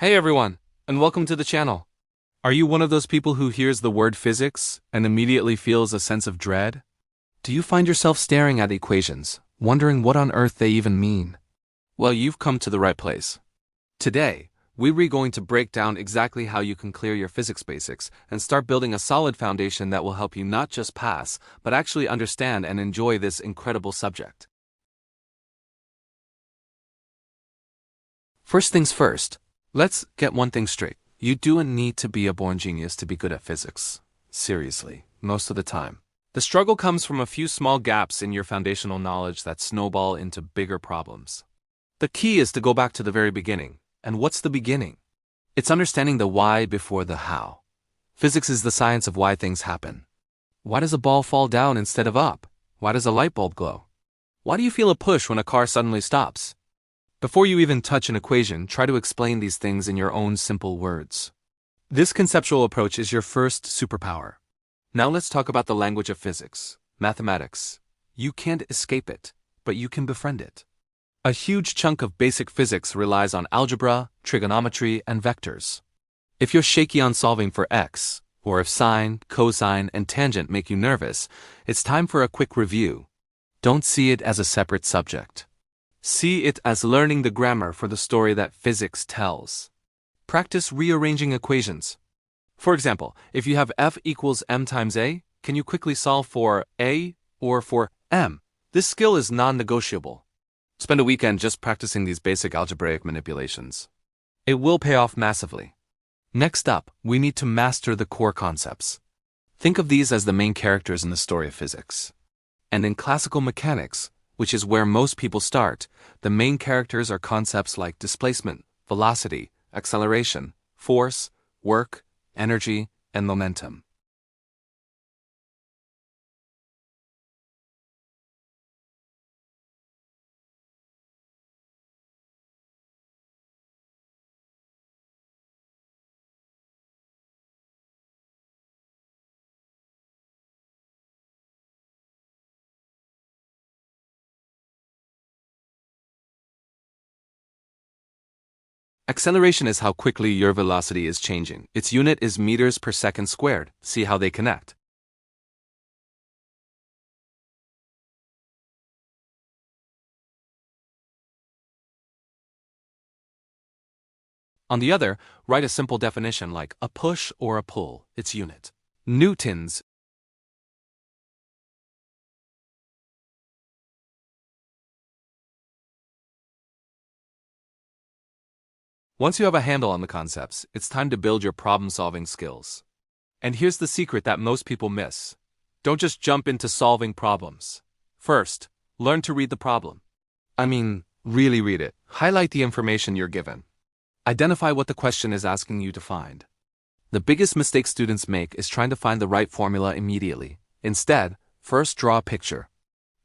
Hey everyone, and welcome to the channel. Are you one of those people who hears the word physics and immediately feels a sense of dread? Do you find yourself staring at equations, wondering what on earth they even mean? Well, you've come to the right place. Today, we're going to break down exactly how you can clear your physics basics and start building a solid foundation that will help you not just pass, but actually understand and enjoy this incredible subject. First things first. Let's get one thing straight. You don't need to be a born genius to be good at physics. Seriously, most of the time. The struggle comes from a few small gaps in your foundational knowledge that snowball into bigger problems. The key is to go back to the very beginning. And what's the beginning? It's understanding the why before the how. Physics is the science of why things happen. Why does a ball fall down instead of up? Why does a light bulb glow? Why do you feel a push when a car suddenly stops? Before you even touch an equation, try to explain these things in your own simple words. This conceptual approach is your first superpower. Now let's talk about the language of physics, mathematics. You can't escape it, but you can befriend it. A huge chunk of basic physics relies on algebra, trigonometry, and vectors. If you're shaky on solving for x, or if sine, cosine, and tangent make you nervous, it's time for a quick review. Don't see it as a separate subject. See it as learning the grammar for the story that physics tells. Practice rearranging equations. For example, if you have F equals m times a, can you quickly solve for a or for m? This skill is non-negotiable. Spend a weekend just practicing these basic algebraic manipulations. It will pay off massively. Next up, we need to master the core concepts. Think of these as the main characters in the story of physics. And in classical mechanics, which is where most people start, the main characters are concepts like displacement, velocity, acceleration, force, work, energy, and momentum. Acceleration is how quickly your velocity is changing. Its unit is meters per second squared. See how they connect. On the other, write a simple definition like a push or a pull, its unit. Newtons. Once you have a handle on the concepts, it's time to build your problem-solving skills. And here's the secret that most people miss. Don't just jump into solving problems. First, learn to read the problem. Really read it. Highlight the information you're given. Identify what the question is asking you to find. The biggest mistake students make is trying to find the right formula immediately. Instead, first draw a picture.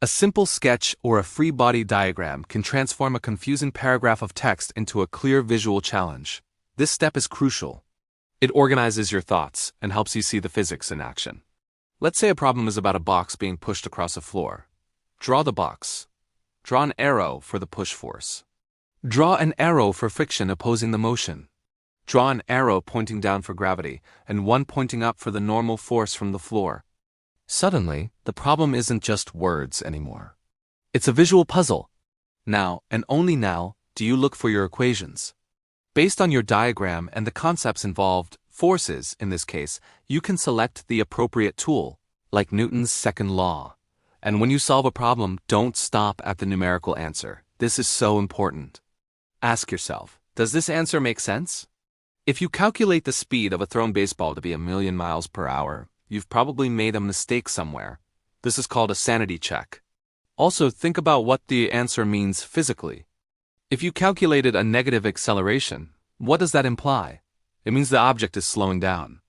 A simple sketch or a free body diagram can transform a confusing paragraph of text into a clear visual challenge. This step is crucial. It organizes your thoughts and helps you see the physics in action. Let's say a problem is about a box being pushed across a floor. Draw the box. Draw an arrow for the push force. Draw an arrow for friction opposing the motion. Draw an arrow pointing down for gravity and one pointing up for the normal force from the floor. Suddenly, the problem isn't just words anymore. It's a visual puzzle. Now, and only now, do you look for your equations. Based on your diagram and the concepts involved, forces in this case, you can select the appropriate tool, like Newton's second law. And when you solve a problem, don't stop at the numerical answer. This is so important. Ask yourself, does this answer make sense? If you calculate the speed of a thrown baseball to be 1,000,000 miles per hour, you've probably made a mistake somewhere. This is called a sanity check. Also, think about what the answer means physically. If you calculated a negative acceleration, what does that imply? It means the object is slowing down.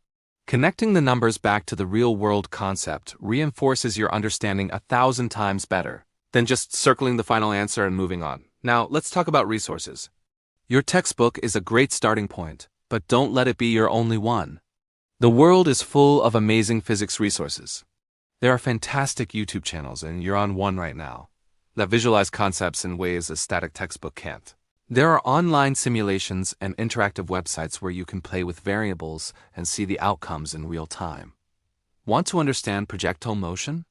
Connecting the numbers back to the real-world concept reinforces your understanding 1,000 times better than just circling the final answer and moving on. Now, let's talk about resources. Your textbook is a great starting point, but don't let it be your only one. The world is full of amazing physics resources. There are fantastic YouTube channels, and you're on one right now, that visualize concepts in ways a static textbook can't. There are online simulations and interactive websites where you can play with variables and see the outcomes in real time. Want to understand projectile motion?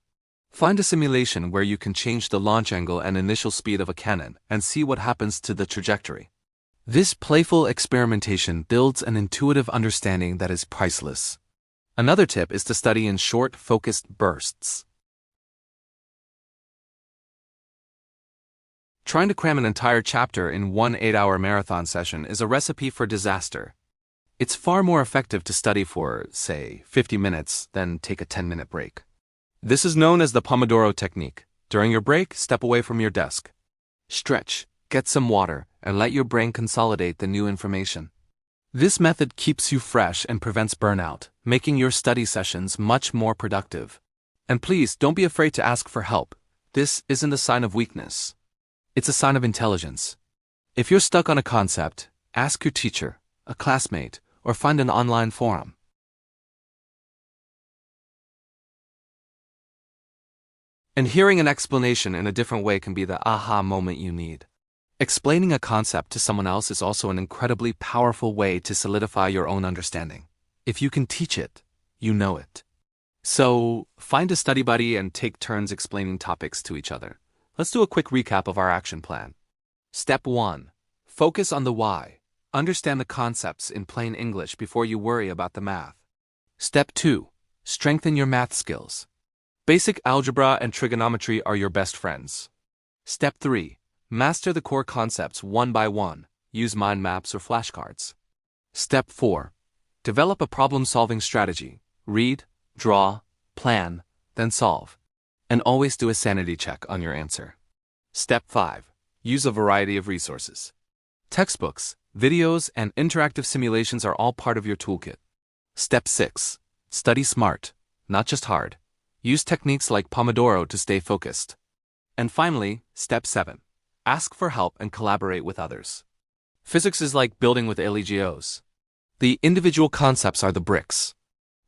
Find a simulation where you can change the launch angle and initial speed of a cannon and see what happens to the trajectory. This playful experimentation builds an intuitive understanding that is priceless. Another tip is to study in short, focused bursts. Trying to cram an entire chapter in one 8-hour marathon session is a recipe for disaster. It's far more effective to study for, say, 50 minutes than take a 10-minute break. This is known as the Pomodoro technique. During your break, step away from your desk. Stretch, get some water, and let your brain consolidate the new information. This method keeps you fresh and prevents burnout, making your study sessions much more productive. And please don't be afraid to ask for help. This isn't a sign of weakness. It's a sign of intelligence. If you're stuck on a concept, ask your teacher, a classmate, or find an online forum. And hearing an explanation in a different way can be the aha moment you need. Explaining a concept to someone else is also an incredibly powerful way to solidify your own understanding. If you can teach it, you know it. So, find a study buddy and take turns explaining topics to each other. Let's do a quick recap of our action plan. Step 1. Focus on the why. Understand the concepts in plain English before you worry about the math. Step 2. Strengthen your math skills. Basic algebra and trigonometry are your best friends. Step 3. Master the core concepts one by one. Use mind maps or flashcards. Step 4. Develop a problem-solving strategy. Read, draw, plan, then solve. And always do a sanity check on your answer. Step 5. Use a variety of resources. Textbooks, videos, and interactive simulations are all part of your toolkit. Step 6. Study smart, not just hard. Use techniques like Pomodoro to stay focused. And finally, Step 7. Ask for help and collaborate with others. Physics is like building with Legos. The individual concepts are the bricks.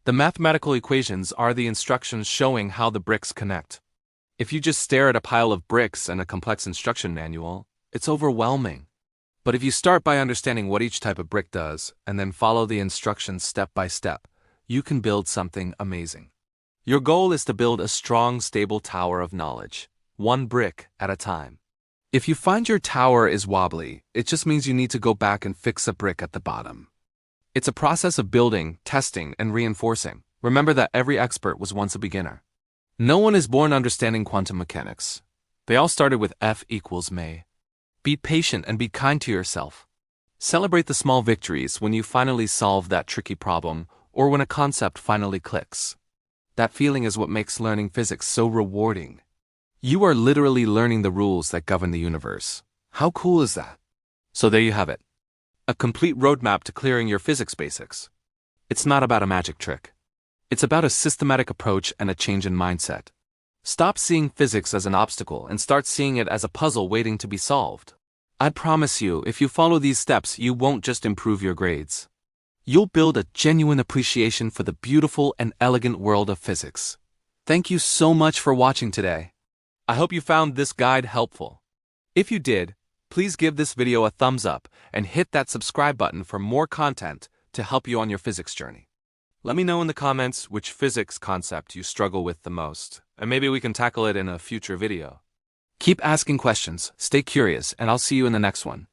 The mathematical equations are the instructions showing how the bricks connect. If you just stare at a pile of bricks and a complex instruction manual, it's overwhelming. But if you start by understanding what each type of brick does and then follow the instructions step by step, you can build something amazing. Your goal is to build a strong, stable tower of knowledge, one brick at a time. If you find your tower is wobbly, it just means you need to go back and fix a brick at the bottom. It's a process of building, testing, and reinforcing. Remember that every expert was once a beginner. No one is born understanding quantum mechanics. They all started with F equals ma. Be patient and be kind to yourself. Celebrate the small victories when you finally solve that tricky problem or when a concept finally clicks. That feeling is what makes learning physics so rewarding. You are literally learning the rules that govern the universe. How cool is that? So there you have it. A complete roadmap to clearing your physics basics. It's not about a magic trick. It's about a systematic approach and a change in mindset. Stop seeing physics as an obstacle and start seeing it as a puzzle waiting to be solved. I promise you, if you follow these steps, you won't just improve your grades. You'll build a genuine appreciation for the beautiful and elegant world of physics. Thank you so much for watching today. I hope you found this guide helpful. If you did, please give this video a thumbs up and hit that subscribe button for more content to help you on your physics journey. Let me know in the comments which physics concept you struggle with the most, and maybe we can tackle it in a future video. Keep asking questions, stay curious, and I'll see you in the next one.